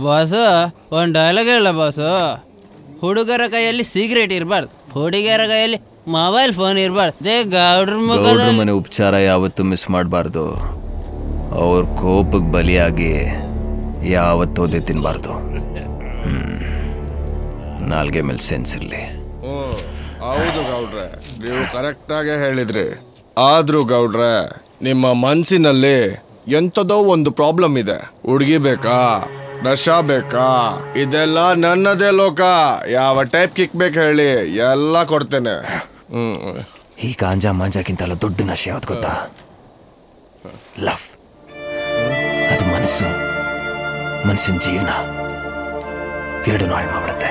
Boss ಒಂದು dialogue ಹೇಳ boss. ಹುಡುಗರ ಕೈಯಲ್ಲಿ ಸಿಗರೇಟ್ ಇರಬಾರ್ದು, ಹುಡುಗಿಯರ ಕೈಯಲ್ಲಿ ಮೊಬೈಲ್ ಫೋನ್ ಇರಬಾರ್ದು. ಗೌಡ್ರ ಮನೆ ಉಪಚಾರ ಯಾವತ್ತೂ ಮಿಸ್ ಮಾಡಬಾರ್ದು. ಅವ್ರ ಕೋಪಕ್ಕೆ ಬಲಿಯಾಗಿ ಯಾವತ್ತೂ ಓದಿ ತಿನ್ನಬಾರ್ದು. ನಾಲ್ಗೆ ಮೇಲೆ ಸೆನ್ಸ್ ಇರಲಿ. ಹೌದು ಗೌಡ್ರೆ, ನೀವು ಕರೆಕ್ಟಾಗೇ ಹೇಳಿದ್ರಿ. ಆದ್ರೂ ಗೌಡ್ರೆ, ನಿಮ್ಮ ಮನಸ್ಸಿನಲ್ಲಿ ಎಂಥದೋ ಒಂದು ಪ್ರಾಬ್ಲಮ್ ಇದೆ. ಹುಡುಗಿ ಬೇಕಾ, ನಶಾ ಬೇಕಾ, ಇದೆಲ್ಲ ನನ್ನದೇ ಲೋಕ. ಯಾವ ಟೈಪ್ ಕಿಕ್ ಬೇಕು ಹೇಳಿ, ಎಲ್ಲ ಕೊಡ್ತೇನೆ. ಈ ಗಾಂಜಾ ಮಾಂಜಾಕ್ಕಿಂತಲ್ಲ ದೊಡ್ಡ ನಶೆ ಯಾವ್ದು ಗೊತ್ತಾ? ಲವ್. ಅದು ಮನಸ್ಸಿನ ಜೀವನ ಎರಡನ್ನೂ ಹಾಳು ಮಾಡ್ಬಿಡುತ್ತೆ.